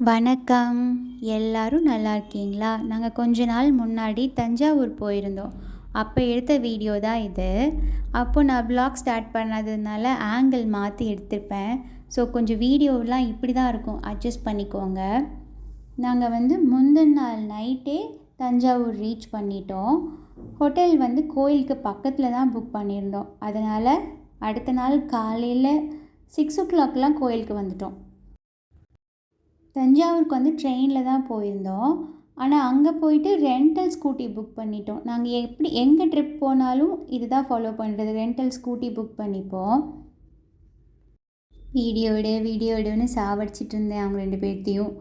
வணக்கம். எல்லாரும் நல்லா இருக்கீங்களா? நாங்கள் கொஞ்ச நாள் முன்னாடி தஞ்சாவூர் போயிருந்தோம். அப்போ எடுத்த வீடியோ தான் இது. அப்போ நான் வ்ளாக் ஸ்டார்ட் பண்ணதுனால ஆங்கிள் மாற்றி எடுத்திருப்பேன். ஸோ கொஞ்சம் வீடியோலாம் இப்படி தான் இருக்கும், அட்ஜஸ்ட் பண்ணிக்கோங்க. நாங்கள் முந்தின நாள் நைட்டே தஞ்சாவூர் ரீச் பண்ணிட்டோம். ஹோட்டல் கோயிலுக்கு பக்கத்தில் தான் புக் பண்ணியிருந்தோம். அதனால் அடுத்த நாள் காலையில் 6 o'clock கோயிலுக்கு வந்துட்டோம். தஞ்சாவூருக்கு ட்ரெயினில் தான் போயிருந்தோம். ஆனால் அங்கே போயிட்டு ரெண்டல் ஸ்கூட்டி புக் பண்ணிட்டோம். நாங்கள் எங்கே ட்ரிப் போனாலும் இது தான் ஃபாலோ பண்ணுறது, ரெண்டல் ஸ்கூட்டி புக் பண்ணிப்போம். வீடியோ எடுன்னு சாவடிச்சிட்டு இருந்தேன் அவங்க 2 பேர்த்தையும்.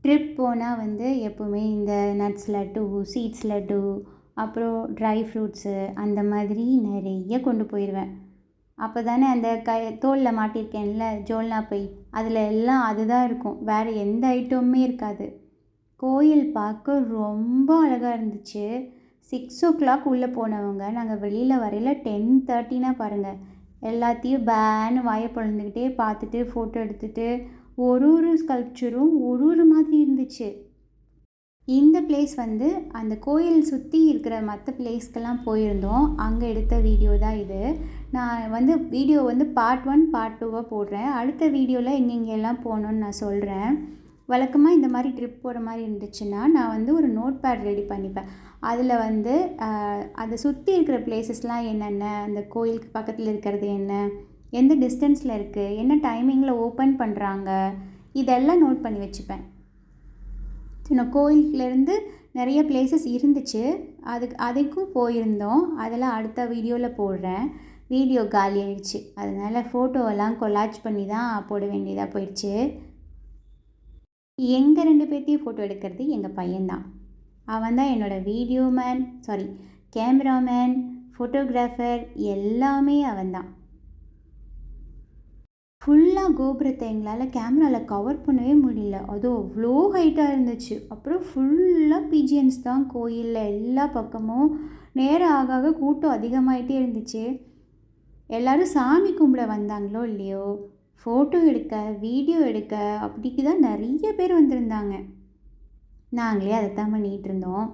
ட்ரிப் போனால் எப்போவுமே இந்த நட்ஸ் லட்டு, சீட்ஸ் லட்டு, அப்புறம் ட்ரை ஃப்ரூட்ஸு அந்த மாதிரி நிறைய கொண்டு போயிடுவேன். அப்போ தானே அந்த தோலில் மாட்டியிருக்கேன்ல ஜோல்னா பை, அதில் எல்லாம் அதுதான் இருக்கும், வேறு எந்த ஐட்டமுமே இருக்காது. கோயில் பார்க்க ரொம்ப அழகாக இருந்துச்சு. 6 o'clock உள்ளே போனவங்க நாங்கள் வெளியில் வரையில் 10:30னா பாருங்கள். எல்லாத்தையும் பேன்னு வாயை பொழந்துக்கிட்டே பார்த்துட்டு ஃபோட்டோ எடுத்துகிட்டு ஒரு ஸ்கல்ப்சரும் ஒரு மாதிரி இருந்துச்சு. இந்த பிளேஸ் அந்த கோயில் சுற்றி இருக்கிற மற்ற பிளேஸ்க்கெல்லாம் போயிருந்தோம். அங்கே எடுத்த வீடியோ தான் இது. நான் வீடியோ பார்ட் 1 பார்ட் 2வாக போடுறேன். அடுத்த வீடியோவில் எங்கெங்கெல்லாம் போகணுன்னு நான் சொல்கிறேன். வழக்கமாக இந்த மாதிரி ட்ரிப் போகிற மாதிரி இருந்துச்சுன்னா நான் ஒரு நோட் பேட் ரெடி பண்ணிப்பேன். அதில் அதை சுற்றி இருக்கிற பிளேசஸ்லாம் என்னென்ன, அந்த கோயிலுக்கு பக்கத்தில் இருக்கிறது என்ன, எந்த டிஸ்டன்ஸில் இருக்குது, என்ன டைமிங்கில் ஓப்பன் பண்ணுறாங்க, இதெல்லாம் நோட் பண்ணி வச்சுப்பேன். நான் கோயிலுக்குலேருந்து நிறைய பிளேசஸ் இருந்துச்சு, அதுக்கும் போயிருந்தோம். அதெல்லாம் அடுத்த வீடியோவில் போடுறேன். வீடியோ காலி ஆயிடுச்சு, அதனால் ஃபோட்டோவெல்லாம் கொலாஜ் பண்ணி தான் போட வேண்டியதாக போயிடுச்சு. எங்கள் 2 பேர்த்தையும் ஃபோட்டோ எடுக்கிறது எங்கள் பையன்தான். அவன் தான் என்னோடய கேமராமேன், ஃபோட்டோகிராஃபர், எல்லாமே அவன்தான். ஃபுல்லாக கோபுரத்தை எங்களால் கேமராவில் கவர் பண்ணவே முடியல, அதுவும் அவ்வளோ ஹைட்டாக இருந்துச்சு. அப்புறம் ஃபுல்லாக பிஜிஎன்ஸ் தான் கோயிலில் எல்லா பக்கமும். நேரம் ஆக கூட்டம் அதிகமாகிட்டே இருந்துச்சு. எல்லோரும் சாமி கும்பிட வந்தாங்களோ இல்லையோ, ஃபோட்டோ எடுக்க, வீடியோ எடுக்க அப்படிக்கு தான் நிறைய பேர் வந்திருந்தாங்க. நாங்களே அதைத்தான் பண்ணிகிட்டு இருந்தோம்.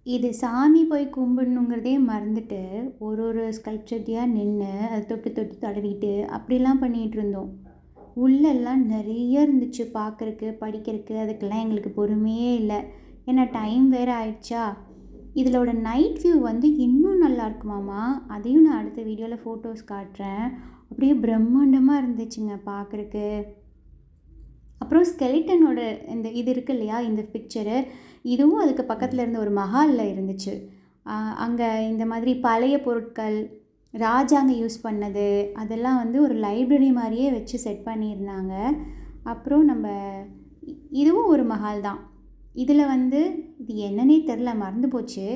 இது சாமி போய் கும்பிடணுங்கிறதே மறந்துட்டு ஒரு ஸ்கல்ப்சர்டியாக நின்று அதை தொட்டு தடவிட்டு அப்படிலாம் பண்ணிகிட்டு இருந்தோம். உள்ளெல்லாம் நிறைய இருந்துச்சு பார்க்குறக்கு, படிக்கிறதுக்கு. அதுக்கெல்லாம் எங்களுக்கு பொறுமையே இல்லை, ஏன்னா டைம் வேறு ஆயிடுச்சா. இதிலோட நைட் வியூ இன்னும் நல்லா இருக்குமாமா. அதையும் நான் அடுத்த வீடியோவில் ஃபோட்டோஸ் காட்டுறேன். அப்படியே பிரம்மாண்டமாக இருந்துச்சுங்க பார்க்குறக்கு. அப்புறம் ஸ்கெலிட்டனோட இது இருக்குது இல்லையா, இந்த பிக்சரு, இதுவும் அதுக்கு பக்கத்தில் இருந்த ஒரு மஹாலில் இருந்துச்சு. அங்கே இந்த மாதிரி பழைய பொருட்கள், ராஜாங்க யூஸ் பண்ணது, அதெல்லாம் ஒரு லைப்ரரி மாதிரியே வச்சு செட் பண்ணியிருந்தாங்க. அப்புறம் இதுவும் ஒரு மஹால் தான். இதில் இது என்னன்னே தெரில, மறந்து போச்சு.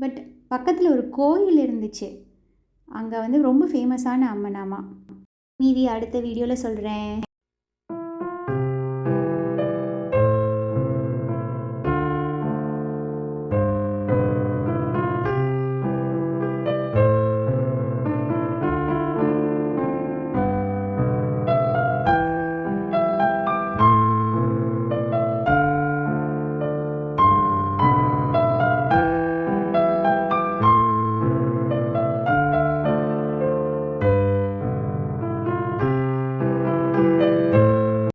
பட் பக்கத்தில் ஒரு கோயில் இருந்துச்சு. அங்கே ரொம்ப ஃபேமஸான அம்மனாமா. மீதி அடுத்த வீடியோவில் சொல்கிறேன்.